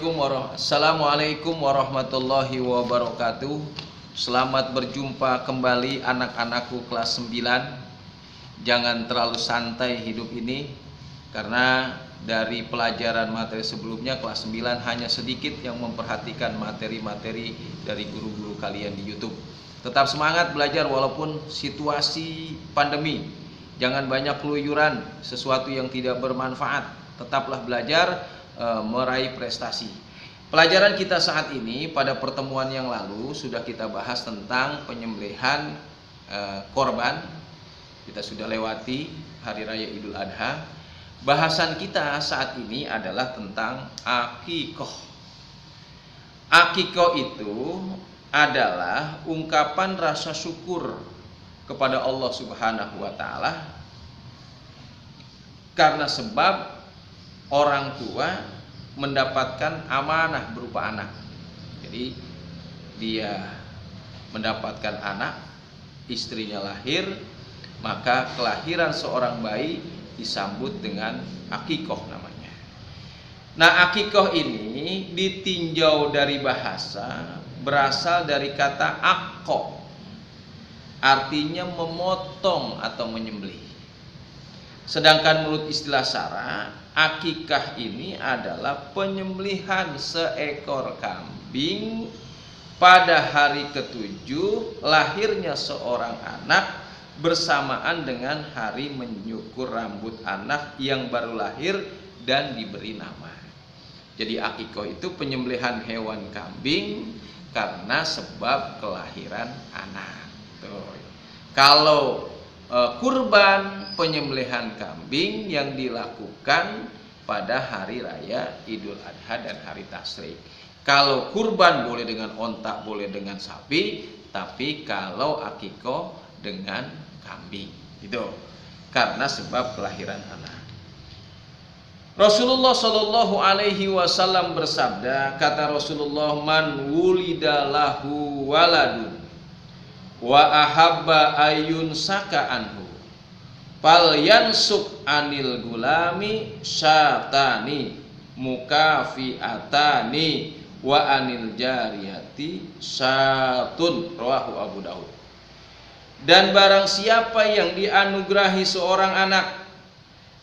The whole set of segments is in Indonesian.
Assalamualaikum warahmatullahi wabarakatuh. Selamat berjumpa kembali anak-anakku kelas 9. Jangan terlalu santai hidup ini, karena dari pelajaran materi sebelumnya kelas 9 hanya sedikit yang memperhatikan materi-materi dari guru-guru kalian di YouTube. Tetap semangat belajar walaupun situasi pandemi. Jangan banyak keluyuran, sesuatu yang tidak bermanfaat. Tetaplah belajar, meraih prestasi. Pelajaran kita saat ini, pada pertemuan yang lalu sudah kita bahas tentang penyembelihan korban. Kita sudah lewati hari raya Idul Adha. Bahasan kita saat ini adalah tentang akikoh. Akikoh itu adalah ungkapan rasa syukur kepada Allah Subhanahu wa Ta'ala karena sebab orang tua mendapatkan amanah berupa anak. Jadi dia mendapatkan anak, istrinya lahir, maka kelahiran seorang bayi disambut dengan akikoh namanya. Nah, akikoh ini ditinjau dari bahasa, berasal dari kata akko, artinya memotong atau menyembelih. Sedangkan menurut istilah syara, akikah ini adalah penyembelihan seekor kambing pada hari ke-7 lahirnya seorang anak bersamaan dengan hari menyukur rambut anak yang baru lahir dan diberi nama. Jadi akikoh itu penyembelihan hewan kambing karena sebab kelahiran anak. Tuh. Kalau kurban, penyembelihan kambing yang dilakukan pada hari raya Idul Adha dan hari Tasyrik. Kalau kurban boleh dengan onta, boleh dengan sapi, tapi kalau akikoh dengan kambing. Itu karena sebab kelahiran anak. Rasulullah Shallallahu Alaihi Wasallam bersabda, kata Rasulullah, man wulida lahu waladun wa ahabba ayun saka anhu fal yansuk anil gulami syatani mukafiatani wa anil jariyati syatun, rawahu Abu Daud. Dan barang siapa yang dianugerahi seorang anak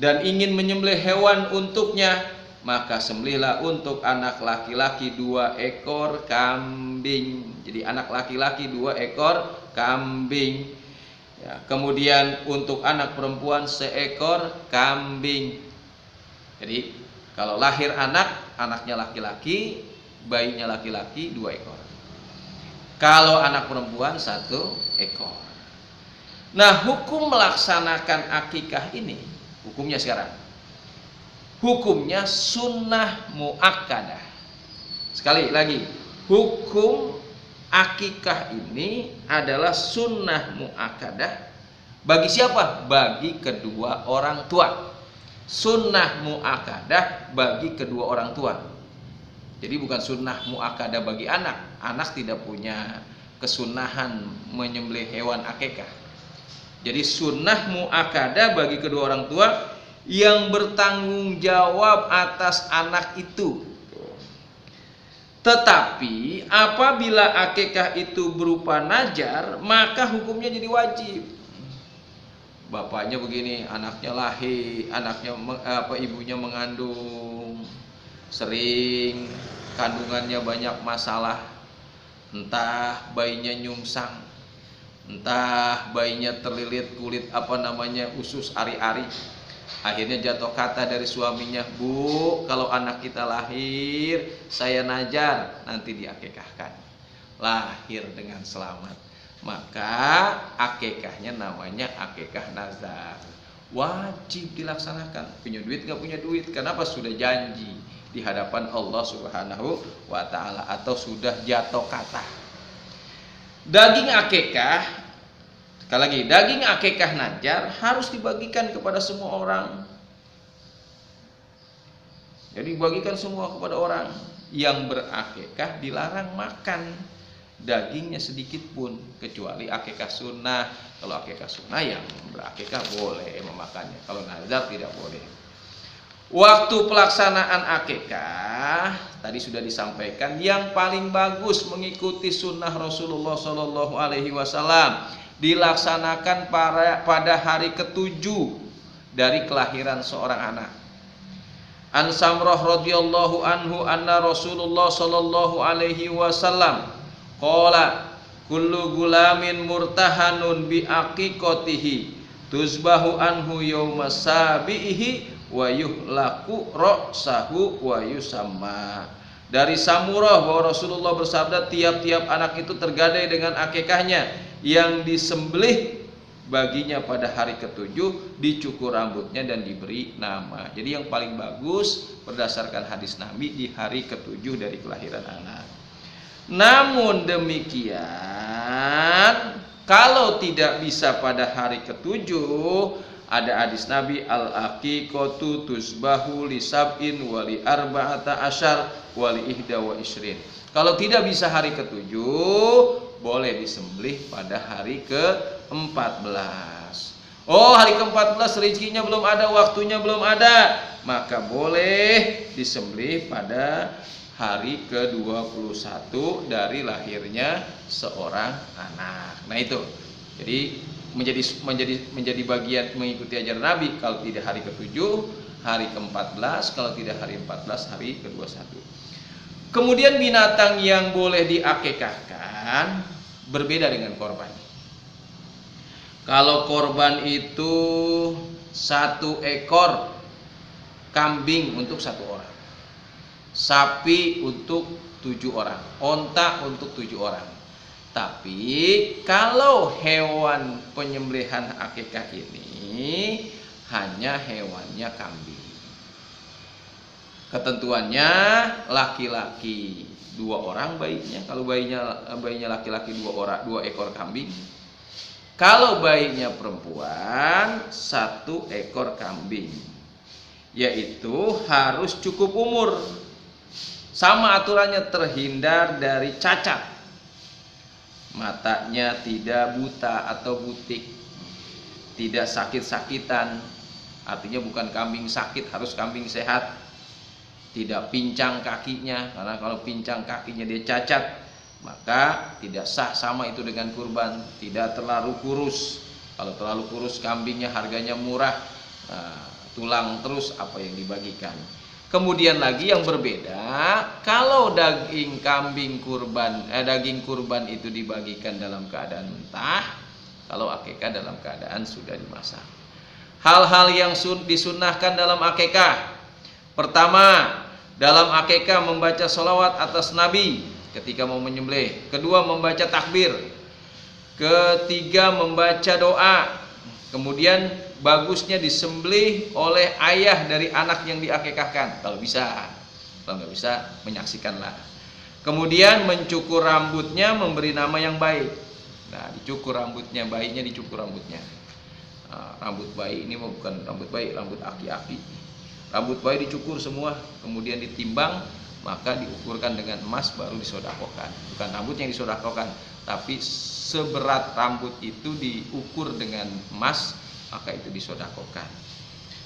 dan ingin menyembelih hewan untuknya, maka sembelihlah untuk anak laki-laki 2 ekor kambing. Jadi anak laki-laki 2 ekor kambing. Ya, kemudian untuk anak perempuan 1 ekor kambing. Jadi kalau lahir anak, anaknya laki-laki, bayinya laki-laki 2 ekor. Kalau anak perempuan 1 ekor. Nah, hukum melaksanakan akikah ini, hukumnya sekarang, hukumnya sunnah muakkadah. Sekali lagi, hukum akikah ini adalah sunnah muakkadah. Bagi siapa? Bagi kedua orang tua. Sunnah muakkadah bagi kedua orang tua. Jadi bukan sunnah muakkadah bagi anak. Anak tidak punya kesunahan menyembelih hewan akikah. Jadi sunnah muakkadah bagi kedua orang tua yang bertanggung jawab atas anak itu. Tetapi apabila akikah itu berupa najar, maka hukumnya jadi wajib. Bapaknya begini, anaknya lahir, ibunya mengandung, sering kandungannya banyak masalah, entah bayinya nyungsang, entah bayinya terlilit kulit usus ari-ari. Akhirnya jatuh kata dari suaminya, bu, kalau anak kita lahir, saya najar, nanti diakikahkan. Lahir dengan selamat, maka akikahnya namanya akikah nazar. Wajib dilaksanakan. Punya duit gak punya duit, kenapa? Sudah janji di hadapan Allah Subhanahu wa Ta'ala, atau sudah jatuh kata. Daging akikah, sekali lagi, daging akikah najar harus dibagikan kepada semua orang. Jadi bagikan semua kepada orang. Yang berakikah dilarang makan dagingnya sedikit pun, kecuali akikah sunnah. Kalau akikah sunnah yang berakikah boleh memakannya, kalau nazar tidak boleh. Waktu pelaksanaan akikah tadi sudah disampaikan, yang paling bagus mengikuti sunnah Rasulullah Shallallahu Alaihi Wasallam dilaksanakan pada hari ketujuh dari kelahiran seorang anak. An Samrah radhiyallahu anhu anna Rasulullah Shallallahu Alaihi Wasallam qala kullu gulamin murtahanun bi aqiqatihi tuzbahu anhu yawma sabihi wa yuhlaku ra'sahu wa yusamma. Dari Samurah bahwa Rasulullah bersabda, tiap-tiap anak itu tergadai dengan akikahnya yang disembelih baginya pada hari ketujuh, dicukur rambutnya dan diberi nama. Jadi yang paling bagus berdasarkan hadis Nabi di hari ketujuh dari kelahiran anak. Namun demikian, kalau tidak bisa pada hari ketujuh, ada hadis Nabi, al-aqiqatu tusbahu li sab'in wa li arba'ata asyar wa li ihda wa isrin. Kalau tidak bisa hari ketujuh, boleh disembelih pada hari ke-14. Oh, hari ke-14 rezekinya belum ada, waktunya belum ada, maka boleh disembelih pada hari ke-21 dari lahirnya seorang anak. Nah itu. Jadi menjadi bagian mengikuti ajaran Nabi. Kalau tidak hari ke-7, hari ke-14, kalau tidak hari 14, hari ke-21. Kemudian binatang yang boleh diakikahkan berbeda dengan korban. Kalau korban itu 1 ekor kambing untuk 1 orang, sapi untuk 7 orang, onta untuk 7 orang. Tapi kalau hewan penyembelihan akikah ini hanya hewannya kambing. Ketentuannya laki-laki 2 orang bayinya. Kalau bayinya laki-laki 2 ekor kambing. Kalau bayinya perempuan 1 ekor kambing. Yaitu harus cukup umur. Sama aturannya, terhindar dari cacat. Matanya tidak buta atau butik, tidak sakit-sakitan, artinya bukan kambing sakit, harus kambing sehat. Tidak pincang kakinya, karena kalau pincang kakinya dia cacat, maka tidak sah, sama itu dengan kurban. Tidak terlalu kurus, kalau terlalu kurus kambingnya harganya murah, tulang terus apa yang dibagikan. Kemudian lagi yang berbeda, kalau daging kurban itu dibagikan dalam keadaan mentah, kalau akikah dalam keadaan sudah dimasak. Hal-hal yang disunnahkan dalam akikah. Pertama, dalam akikah membaca sholawat atas Nabi ketika mau menyembelih. Kedua, membaca takbir. Ketiga, membaca doa. Kemudian bagusnya disembelih oleh ayah dari anak yang diakikahkan, kalau bisa. Kalau nggak bisa, menyaksikanlah. Kemudian mencukur rambutnya, memberi nama yang baik. Nah, dicukur rambutnya, bayinya dicukur rambutnya. Rambut bayi ini bukan rambut bayi, rambut aki-aki. Rambut bayi dicukur semua, kemudian ditimbang, maka diukurkan dengan emas, baru disodakokan. Bukan rambut yang disodakokan, tapi seberat rambut itu diukur dengan emas, maka itu disodakokan.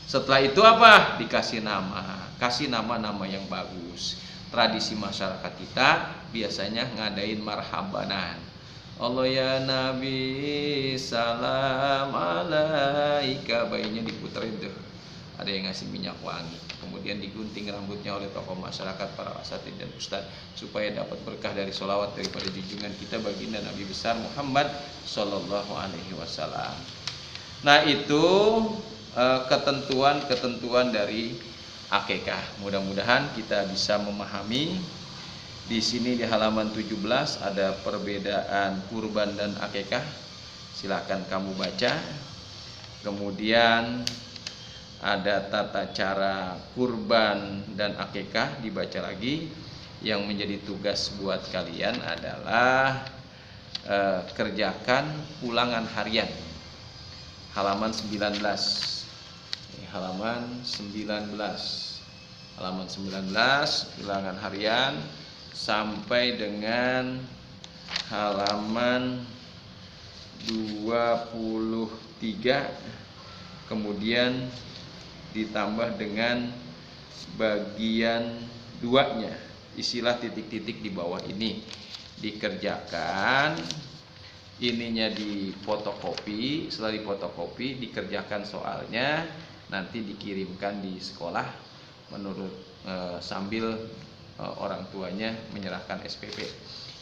Setelah itu apa? Dikasih nama. Kasih nama-nama yang bagus. Tradisi masyarakat kita biasanya ngadain marhabanan. Allah ya Nabi salam alaika, bayinya diputerin tuh. Ada yang ngasih minyak wangi. Kemudian digunting rambutnya oleh tokoh masyarakat, para asatidz dan ustadz, supaya dapat berkah dari sholawat daripada junjungan kita baginda Nabi besar Muhammad Sallallahu Alaihi Wasallam. Nah itu ketentuan-ketentuan dari akikah. Mudah-mudahan kita bisa memahami. Di sini di halaman 17 ada perbedaan kurban dan akikah. Silakan kamu baca. Kemudian ada tata cara kurban dan akikah, dibaca lagi. Yang menjadi tugas buat kalian adalah kerjakan ulangan harian. Halaman 19. Halaman 19 ulangan harian sampai dengan halaman 23, kemudian ditambah dengan bagian 2-nya, isilah titik-titik di bawah ini dikerjakan, ininya difotokopi, setelah difotokopi dikerjakan soalnya, nanti dikirimkan di sekolah menurut sambil orang tuanya menyerahkan SPP.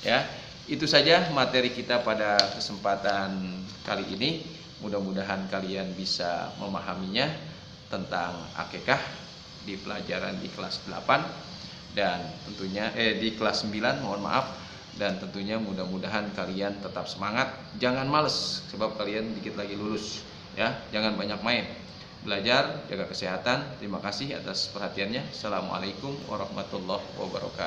Ya, itu saja materi kita pada kesempatan kali ini. Mudah-mudahan kalian bisa memahaminya tentang akikah di pelajaran di kelas 8 dan tentunya di kelas 9, mohon maaf. Dan tentunya mudah-mudahan kalian tetap semangat, jangan males sebab kalian dikit lagi lulus ya. Jangan banyak main, belajar, jaga kesehatan. Terima kasih atas perhatiannya. Assalamualaikum warahmatullahi wabarakatuh.